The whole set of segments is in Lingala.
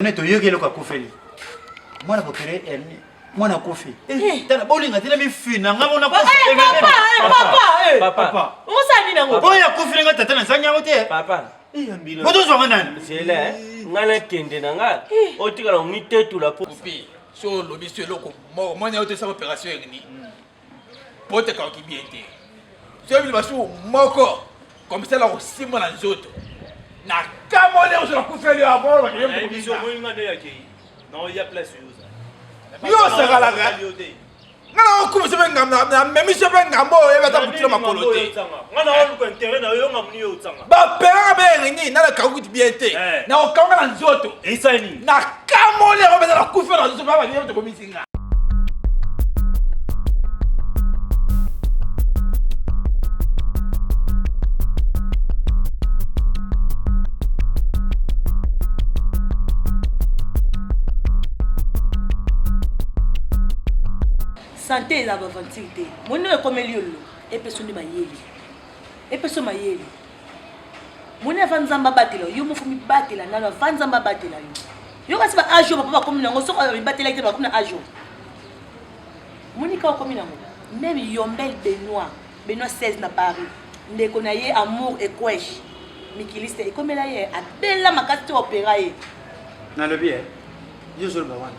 Ne to yoge lo kakufeli. Mwana bopere elni. Mwana kufi. Tana bolinga tena mifina ngabona kufi. Papa. Usani nango. Boya kufi nga tata na sanya wote. Papa. Bodo zo nani? Sele. Ngana kende nanga. Otikala ngitetu la popi. So lobi so loko mo mwana wote sa opération ngini. Pote ka kibiete. So bi basu moko. Comme ça la osimo na nzoto. Na kamole on se la kufeli abo ba yembo biso moinga de yake. Non, il y a place yoza. Yo sala ga. Ngana ko se benga na memi se benga mbo e bata butila makolote. Ngana olu ko intérêt na yo ngamuni yo tsanga. Ba pera be ngini na ka kuti biete. Na o kanga na nzoto. Isani. Na kamole o beta la kufeli na nzoto ba yembo ko misinga. Santé la bavantilité. Mon nom est comme Eliolo. Et personne ne m'a yéli. Et personne m'a yéli. Mon nom est Vanzamba Batela. Yo me fous mi batela. Nana Vanzamba Batela. Yo kasi ba ajo papa comme nango so mi batela ki ba comme na ajo. Monica comme nango. Même Yombel Benoît 16 na Paris. Ndeko na ye amour et couche. Mikiliste et comme la ye a bella makati opéra ye. Na le bien. Yo sur bawana.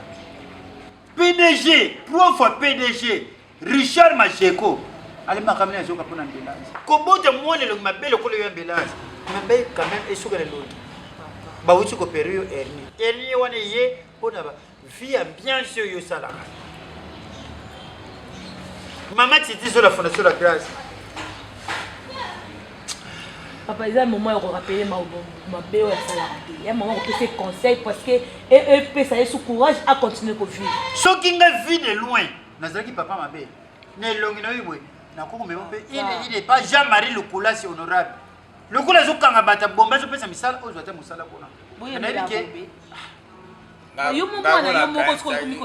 PDG, 3 fois PDG, Richard Macheko. Allez, ma caméra, je vais prendre un ambulance. Comment de moi, le mabel, le collègue ambulance. Ma belle, quand même, est sur le lot. Bah, où tu coopères, Ernie. Ernie, on est yé, on a vie bien sûr, yo salama. Maman, tu dis sur la fondation de la grâce. Papa, il y a un moment où on rappelle ma belle il y a un moment où on fait conseil parce que et ça est sous courage à continuer à vivre. Ce qui n'a vu de loin, Nazaki papa ma belle, n'est l'ongino ywe, n'a pas comme il n'est pas Jean-Marie le Coula, c'est honorable. Le Coula est au Kangabata, bomba, je pense à Missal, aux autres Moussala. Oui, mais là, yo mo mwana yo moko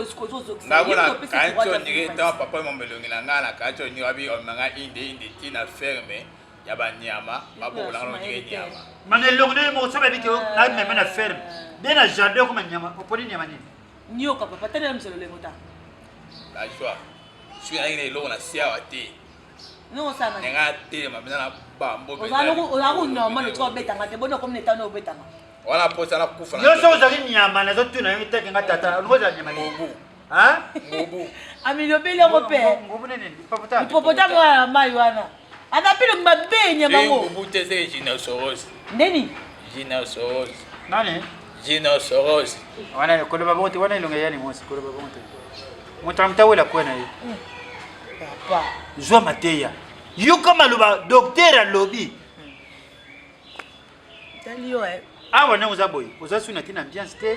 siko ngabona kancho ni ta papa mo melongi na ngana kancho ni wabi o manga inde tina ferme ya banyama babola ngalo ni nyama mane longne mo so babi ko na me na ferme bien na jardin ko nyama oponi nyama ni nyo ka papa tena mselo le mota la joie suis avec lo na sia wati no sana nga te ma bina na bambo be o no mano to betanga te bono comme netano betanga wala posa na kufa yo so za nyama na zo tuna yo teke ngata ngo za nyama ngobu hein ngobu amilo bele ngo pe ngobu nene papota popota ngwa mai wana ana pilo mabe nyama ngo ngobu te se dinosaurus neni dinosaurus nani dinosaurus wana ko ba bonte wana ilonga yani mosi ko ba bonte mutamta wala kwena hiyo papa zwa mateya yo kama loba docteur lobby talio ah wana uzaboy uzasuna tina ambiance te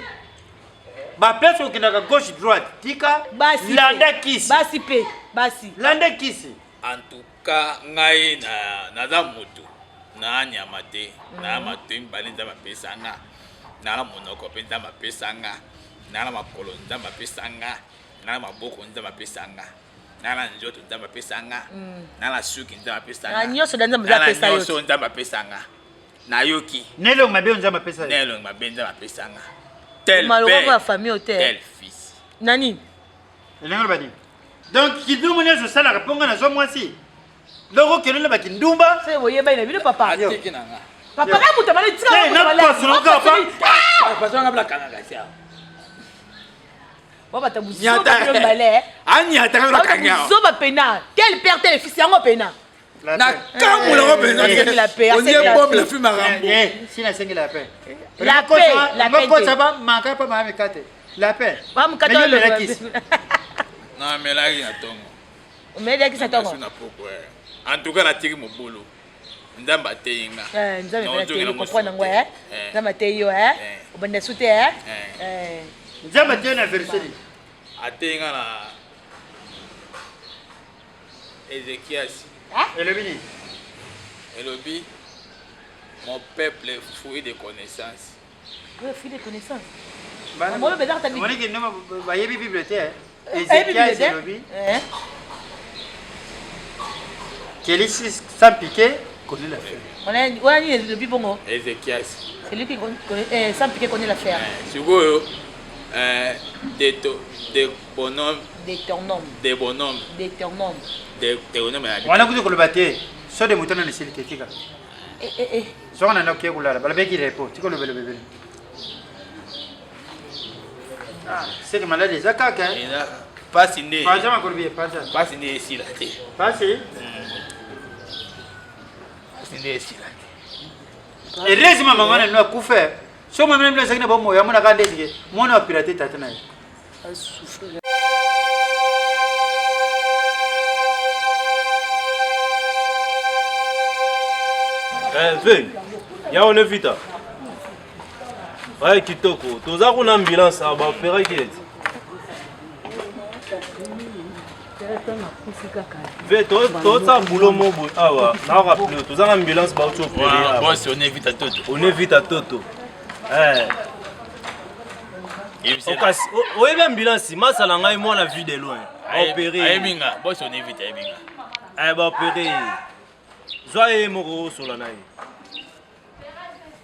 ba place okindaka gauche droite tika landa kisi basi landa kisi en tout cas ngai na za mutu na nyama te na matu mbali nza mapesanga na monoko pe nza mapesanga na makolo nza mapesanga na maboko nza mapesanga na njoto nza mapesanga na suki nza mapesanga na nyoso nza mapesanga nyoso nza mapesanga na yoki nelo mabe nza mapesanga nelo mabe nza mapesanga tel père la famille au tel fils nani elengo bani donc kidumu ne zo sala kaponga na zo mwasi loko kelele baki ndumba c'est voyez ba ina papa atiki nanga papa ka muta mali tika na pasro ka pa pasro nga blakanga gasia baba tabuzo ba balé anya takala kanga zo ba pena tel père tel fils yango pena na kamula ko pena la paix on est bombe la fume rambo sina sengi la paix la paix ko saba manka pa ma mekate la paix ba mukata le kisi na melagi na tongo melagi sa tongo na poko en tout cas la tiki mobolo ndamba teinga nzambe te comprendre ngwa nzambe te yo obanda sute nzambe te na verseli atenga na Ézéchias elobini elobi mon peuple est fouillé de connaissances fouillé de connaissances moi be darta bi woni ke no ba yebi bibliothèque Ézéchias elobi Kélis sans piquer connaît la fête on a dit le bibongo Ézéchias C'est lui qui connaît, Sampi qui connaît l'affaire. Sikoyo, des bonhommes. Des bonhommes. wana kuzi koloba te so de moto na nesili te tika so na nokie kulala balabeki repo tiko lobele bebele c'est que malade eza kaka Pasi nde. pasa makolo bien pasa Pasi nde esila te. pasi Pasi nde esila te. heureusement mama na no akufa so mama na sakina bomo ya mona kande sike mona wa pirate tata na souffrir. Ve, ya on evita. Ouais, kitoko. Toza kuna ambulance aba opérer qui est. Ve, toza boulot mo bo. Ah wa, na rappeler, toza ambulance ba auto opérer. Boss, on évite à Toto. On évite à Toto. Oui, ambulance, ma salanga et moi la vue de loin. Opérer. Ayeminga, boss, on évite ayeminga. Eh ba opérer. Zoye moko sur la naï.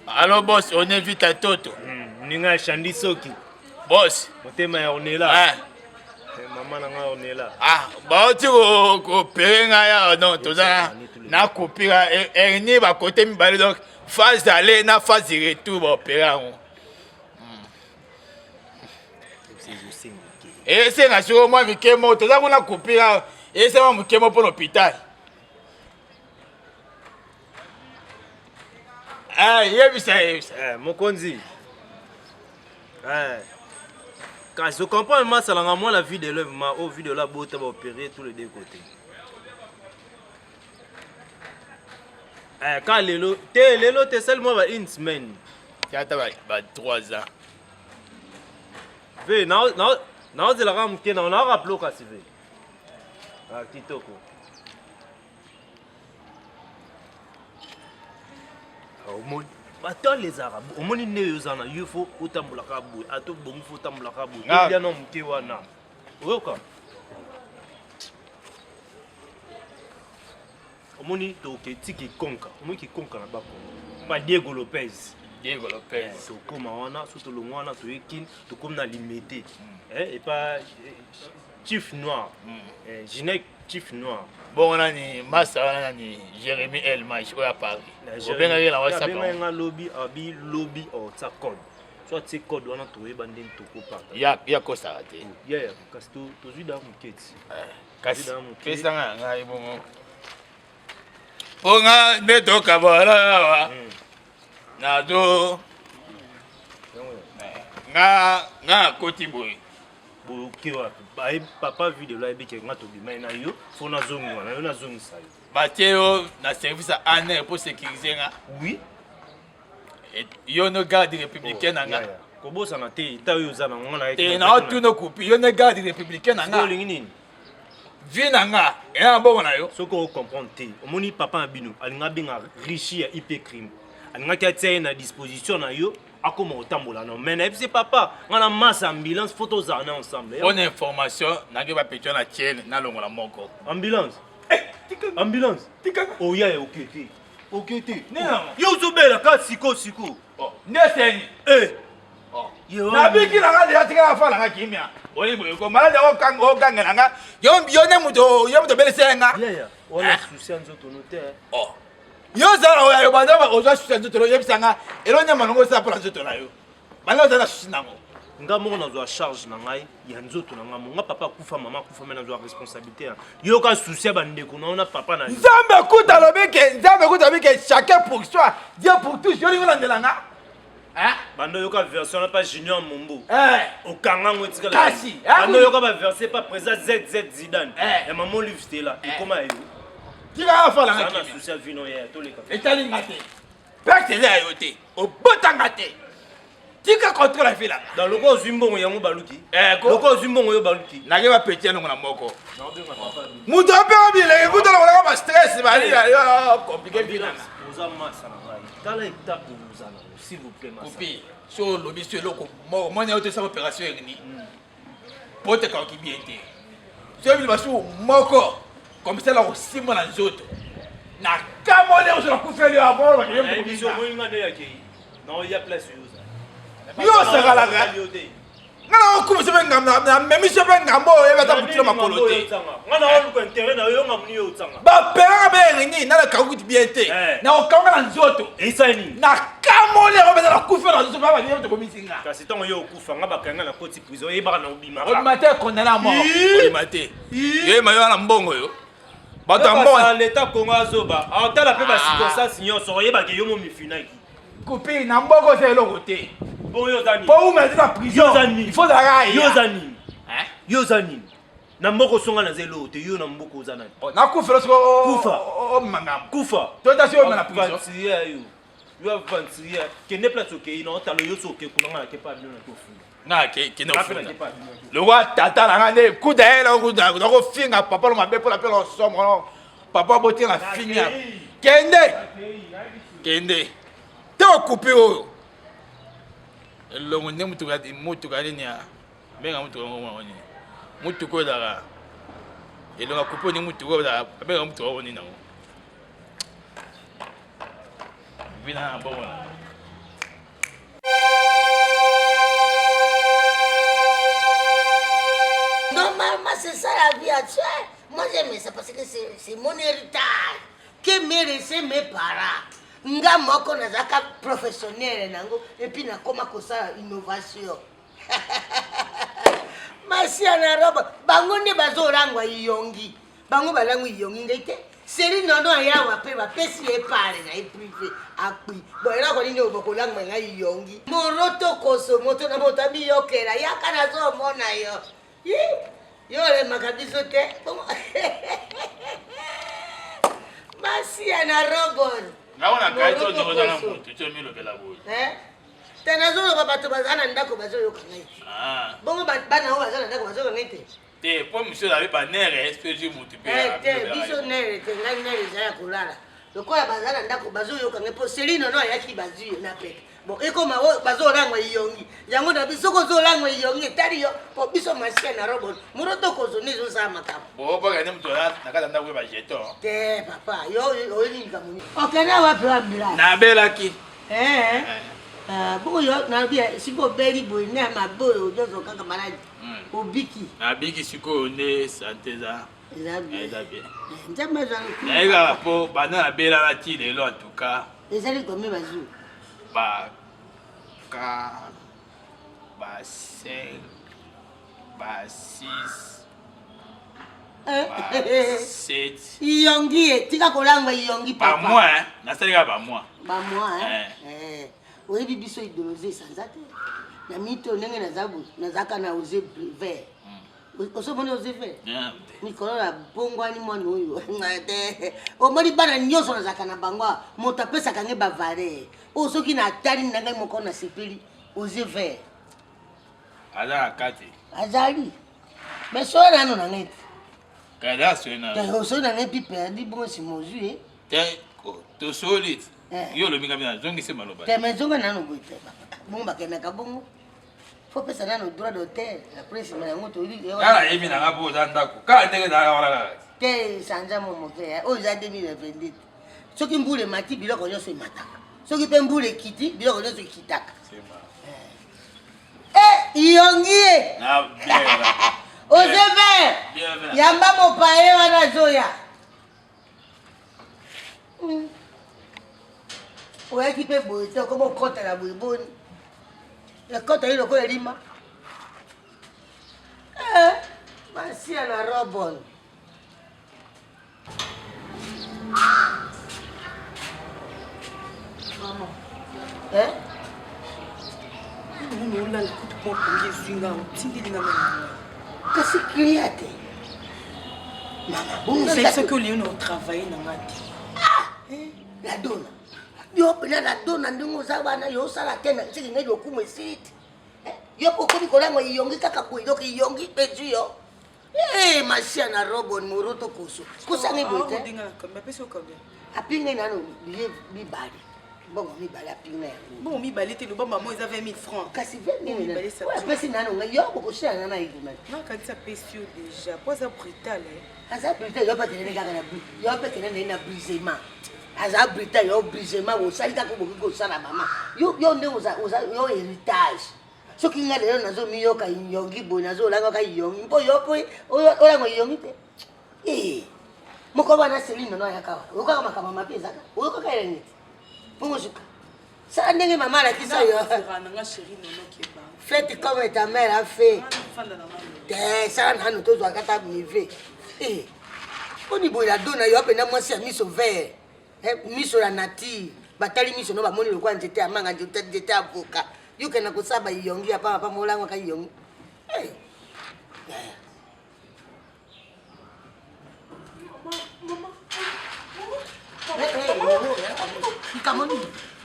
Alors boss, on évite à Toto. Ninga Chandi Soki. Boss. Motema on est là. Ah. Maman nanga on est là. Ah, bah tu ko perenga ya non, toza na kopira erni ba côté mi bale donc phase d'aller na phase de retour ba opéra on. Et c'est na sur moi mikemo toza kuna kopira et c'est moi mikemo pour l'hôpital. Ah, yebisa. Mokonzi. Quand je comprends moi ça langa moi la vie de l'œuvre au vu de la beauté va opérer tous les deux côtés. Quand lelo t'es seulement une semaine. Ça t'a ba 3 ans. Ve na de la ram qui on a rappelé ka sive. Ah kitoko. Omoni bato les arabes omoni ne yozana yufo utambula kabu ato bongo utambula kabu ya no mke wana oyoka omoni to ke tiki konka omoni ki konka na bako ba Diego Lopez to koma wana surtout le wana to ekin to comme na limité et pas chief noir Ginek chief noir. Bon, on a ni Massa, on a ni Jérémy Elmach, ou à Paris. On a bien la WhatsApp. On a lobby ou ça code. Soit c'est code on a trouvé bandine tout copa. Ya quoi ça raté? Ya parce que tu vis dans mon kit. Kasi. Qu'est-ce que nga ibongo? Ponga neto kabala. Na do. Nga koti boy. Papa vu de là et bien que tu dis na yo faut na zongi wana na zongi ça Mathieu na service à année pour sécuriser nga oui et yo no garde républicain nga kobo sana te ta yo za na ngona te na tu no coupi yo no garde républicain nga lingi nini vi nga et na bon na yo ce qu'on comprend te omoni papa abino alinga binga riche ya IP crime alinga kiatia na disposition na yo akoma otambola non mais c'est papa on a masse ambulance photos en ensemble bonne information na ke ba petio na tienne na longola moko ambulance ambulance oh ya ok non yo zobela ka siko neseni yo na biki na ngade atika fa na kimia oli boyo ko malade o kanga nga yo ne muto belesenga ya wala souci nzoto notaire yo zara oya yo banda oza susa nzoto yo yebisanga elonya manongo sa pour nzoto na yo banda oza na susi nango nga moko nazwa charge na ngai ya nzoto na nga nga papa kufa mama kufa me nazwa responsabilité yo ka souci ya bandeko na papa na nzambe kuta lobi ke chacun pour soi Dieu pour tous yo lingo landelanga bando yo ka version na pas Junior Mombo okanga ngo etikala kasi bando yo ka ba verser pas président ZZ Zidane et maman livre c'était là et comment yo tika fa la ngaki na souci ya vino ya to leka etali ngate pacte là yo te obotanga te tika contre la fila dans le ko zimbongo yango baluki loko zimbongo yo baluki na ke ba petit no na moko muto pe obile ekuto na ba stress bali yo compliqué finance oza masa na ngai tala étape oza na s'il vous plaît masa kopi so lobi so eloko moko yo te sa opération ni pote ka ki bien te so bi basu moko comme ça la osimo na nzoto na kamole o so kufeli aboro ba émission moinga de yake Non, il y a place sur ça. Yo sakalaka. Ngana ko se benga na memi se benga mbo e bata butila makolote. Ngana wa ko intérêt na yo ngamuni yo tsanga. Ba pera be ngi na ka kuti biente. Na o kanga na nzoto. Isani. Na kamole ko beta kufa na nzoto ba ba to komisinga. Kasi tongo yo kufa ngaba kanga na koti prison e ba na obima. O mate condamné à mort. O mate. Ye mayo na mbongo yo. Bato mbongo l'état Congo azoba. Ata la pe ba circonstance nyonso yeba ke yo mo mifinaki. Coupé na mbongo c'est l'autre côté. Bon yo zani. Pour vous mettre en prison. Il faut la yo zani. Hein? Yo zani. Na mboko songa na zelo te yo na mboko zana. Na kufa so kufa. O mangam. Kufa. Toi ta sur na prison. Yo. Yo avancer. Que ne place OK ino ta lo yo so ke kunanga ke pa bien na tofu. Na ke no fu. Le roi tata la ngane coup d'aile au coup d'aile. Donc au finga papa le mabé pour la pelle en somme. Papa botir la finga. Kende. Te occupé o. Le monde mutu gadi ni a. Benga mutu ngoma woni. Mutu ko dara. Et le coupe ni mutu ko dara. Benga mutu woni na. Vina bon. Normalement, c'est ça la vie actuelle. Moi, j'aime ça parce que c'est mon héritage. Que méritaient mes parents. Nga moko nazaka professionnel nango et puis na koma kosa innovation. Masia na roba bango ne bazorangwa iyongi. Bango balangwa iyongi ngete. Seri nono aya wape ba pesi e pare na e privé akui. Bo era ko nini obokolangwa nga iyongi. Moroto koso moto na motabi yokera yakana zo mona yo. Yo le makabiso te. Masia na robot. Naona kaito nzozana mutu tso milo bela boy. Tena zo ba bato bazana ndako bazo yo kangai. Bongo bana ho bazana ndako bazo kangai te. Te po monsieur la ba nere espèce mutu pe. Te biso nere te ngai nere za ya kulala. Lokola bazana ndako bazo yo kangai po Selino no yaki bazu na pe. Bon eko ma bazo rangwa iyongi. Yango na biso ko zo rangwa iyongi tari yo po biso masia na robot. Muroto ko zo nizo za makam. Bo ba ga nemto na kala ndako ba jeto. Te papa yo ni ngamuni. Okena wapi wa mbila. Na belaki. Bongo yo na bia siko beri boy na maboyo jozo kaka maladi. Obiki. Na biki siko ne santeza. Ezabi. Njama za ku. Na ega po bana na bela la ti le lo en tout cas. Ezali combien bazu? Ba 5 ba 6 ba 7 iyongi tika kolangwa iyongi papa. Ba moi hein, na salika ba moi. Ba moi hein. Oyebi biso idoloze sanza te. Na mito ndenge nazaka na oze vert. Osomoni oze vert. Mikolo la bongwani mwana oyo. Ngate. Omoni bana nyoso nazaka na bangwa moto apesa kange ba vare. Osoki na tari nanga moko na sepeli oze vert. Ala kati. Azali. Mais so na no na ngeti. Kada so na. Te so na ngeti perdi bon si mozu eh. Te to solid. Yo lo minga bina zongi se maloba. Te mezonga na no goite. Bongo bakena ka bongo. Faut pesa na no droit d'hôtel. La presse na ngoto ri. Kala yemi na ngabo za ndako. Ka ndenge na wala. Te sanja momo ke. O za 2022. Soki mbule mati biloko nyoso imataka. Soki pe mbule kiti biloko nyoso ikitaka. Sema. Iyongie. Na bien. Ozeve. Yamba mopae wana zoya. Oya ki pe boye te ko mo kota la boye boni. La kota ile ko elima. Masia na robon. Maman. Nous là, écoute moi pour les swinga, tindi na mama. Kasi criate. Mama, bon c'est ce que les nous travailler na ngati. La donna. Yo pena la donna ndingo za bana yo sala tena siki ngejo kumwe siti. Yo pokoni kolango iyongi kaka kuido ki iyongi peju yo. Masia na robon muroto koso. Kusange boite. Dinga kamba peso kamba. Apinga nano bi bali. Bon, mi bali apinga. Bon, mi bali te loba maman ils avaient 20 000 francs. Kasi 20 000. bali ça. Ouais, pesi nano nga yo boko shana na iguna. Non, quand ça pesio déjà, pas ça brutal hein. Asa brutal yo pa tenene kaka na brise. Yo pa tenene na brisement. aza brita yo brisement osali kaka oboki kosala mama yo nde yo héritage soki nga lelo nazomiyoka yongi boye nazolangaka yongi mpo yo mpo olango yongi te moko wana Celine nono ayaka oyokaka makambo mabe ezaka oyokaka ele neti mpongo suka sala ndenge mama alakisa yo flete comme ta mère a fait te sala nano tozwaka ta nive poni boye la dona yo apena mwasi ya miso vert miso la nature batali miso no bamoni lokwa nzete ya manga nzete avoka yokena kosaba yongi apa apa molango ka yongi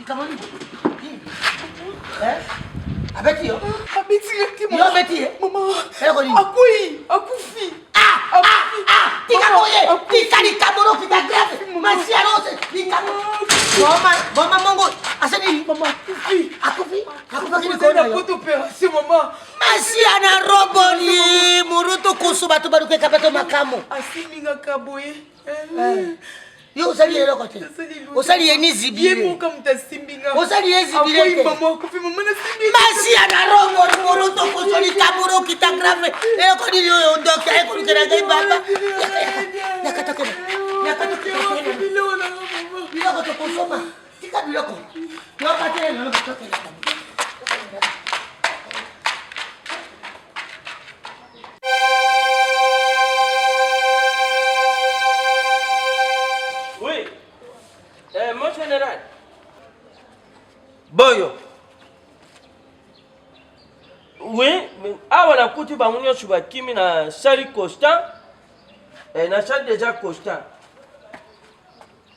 Ikamoni. Abeti yo? Abeti yo? Maman. Akufi. Tika likamoro kita grave. Masi alose. Mama mongo. Asani mama akufi. Akufi kini kona opération maman. Masi ana roboli muruto kusuba tu baruke kapato makamo. Asiminga kaboye. Yo osali yelo kote. Osali yeni zibile. Yemo comme ta simbinga. Osali yeni zibile. Maman akufi maman na simbinga. Masi ana roboli muruto kusoli kamoro kita grave. Elo kodi yo ndoka eko lukera gai baba. Yakatoke. Biloko to konsoma. Tika biloko. Yo patele no katoke. Mon général. Boyo. Oui, mais awana kuti bangunyo suba kimi na sali constant. Na sali déjà constant.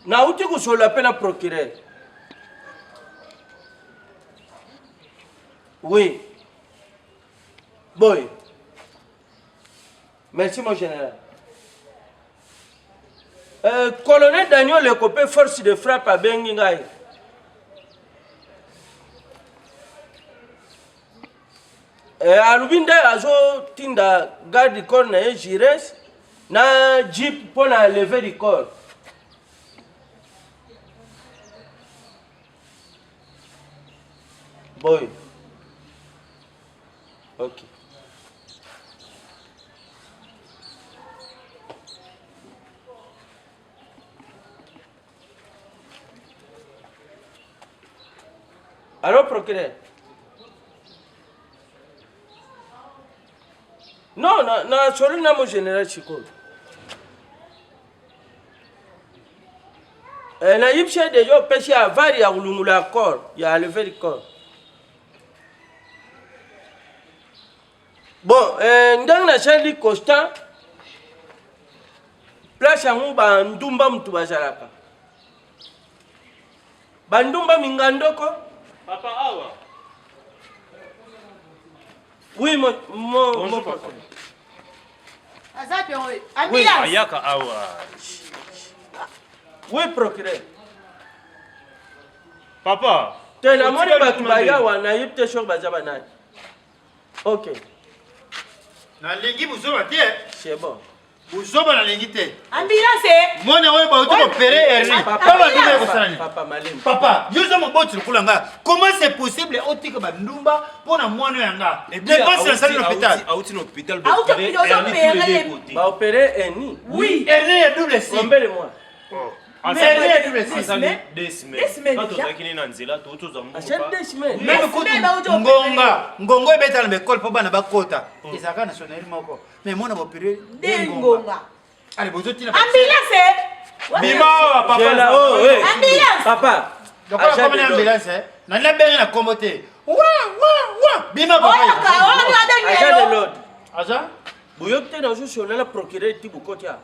Na uti kusola pena procureur. Oui. Boy. Merci mon général. Colonel Daniel le copé force de frappe à Bengingaï. Alubinde azo tinda garde du corps na jires na jeep pour la lever du corps. Boy. Ok. Alors, procureur? Non, solo na mon général Chico. Na yipche déjà pêché à vari à ulungula corps, il a levé le corps. Bon, ndang na Charlie Costa. Place à muba ndumba mtu bazalaka. Bandumba mingandoko. Papa awa. Oui, mon papa. Azapi oui. Oui, Ayaka awa. Oui, procureur. Papa. Tena moni bakubaya wana yipte shok bazaba nani. OK. Na lingi buzoba te. C'est bon. Buzoba na lingi te. Ambulance. Mwana wewe ba uti opérer hernie. Papa ndumba ko sana ni. Papa malim. Papa, yoza moboti lukulanga. Comment c'est possible otika ba ndumba pona mwana yanga? Dépense na salle l'hôpital. Auti na hôpital ba opérer. Ba opérer hernie. Oui. Hernie est double C. Tombez-moi. Hernie est double C. Des semaines. Quand on a kini na nzela to za mungu. Achète des semaines. Même kutu ngongo ebeta na école po bana bakota. Ezaka na sonnerie moko. Mais mwana ba opérer Dengonga. Allez, bozo tina. Ambulance. Bima papa. Ambulance. Papa. Donc on va ambulance na na benga na kombote. Wa. Bima papa. Agent de l'ordre. Aza? Boyokte na sona la procureur Tibukotia.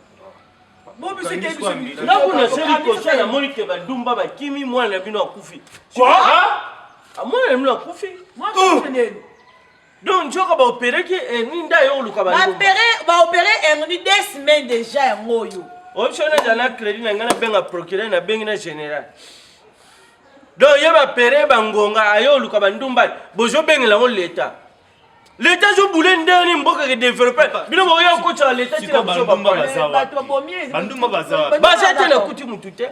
Bon monsieur Kebi. Na kuna seli kocha na monike bandumba bakimi mwana bino akufi. Quoi? Mwana bino akufi. Moi je connais. Donc tu vas opérer qui est ninda yo luka bandumba. Va opérer en 2 semaines déjà ngoyo. Optionnel dans crédit na ngana benga procureur na benga général. Donc yeba opérer bangonga ayo luka bandumba bozo benga la l'état. L'état jo boulé ndeni mboka ke développer. Bino mo yo kocha l'état ti na bozo bandumba papa. bazawa. Bandumba bazawa. Baza te na kuti mutute.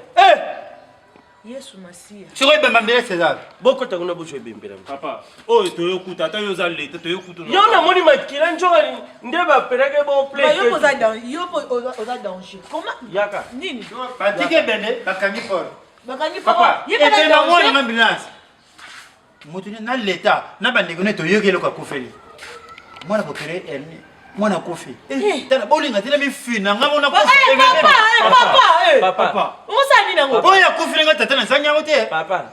Yesu Masia. Sikoyo bamba mbele César. bokota kuna boso ebembela papa oyo toyokuta ata yo oza leta toyokuta yo namoni makila nzoka nde bapereke Yo bople oza danger. Comment? yaka Nini? Batike bende bakangi port. Bakangi Papa, Ye pas et dans moi danger. l'ambulance. Mutuni na l'état, na bande kone to yokelo ka kufeli. Mwana popere elni. Mwana kufi. Tana bolinga tena mi fina ngamo na kufi. papa On s'en dit nango. Boya kufi nga tata na sanya wote. papa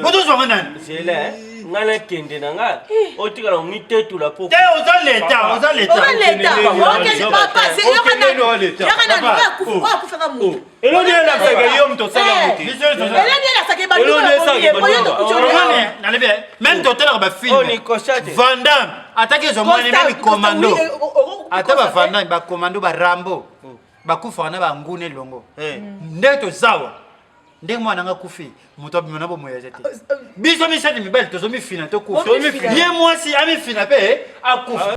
Bodo zo nani? zele ngana kende na nga otikala omitetula po Te oza l'état, oza l'état. On l'état. OK, papa, c'est yo kana kufa kufa mu. eloni elakisaka yo moto osala mote Eleni la sake ba même totelaka bafilme onikosate vandam ataki ezomwani memi commando ata bavandam bacommando barambo bakufaka na bangune elongo nde tozawa ndenge mwana nga kufi moto abima na bomoyaza te biso misati mibali tozomifina tokufa ye mwasi amifina mpe akufa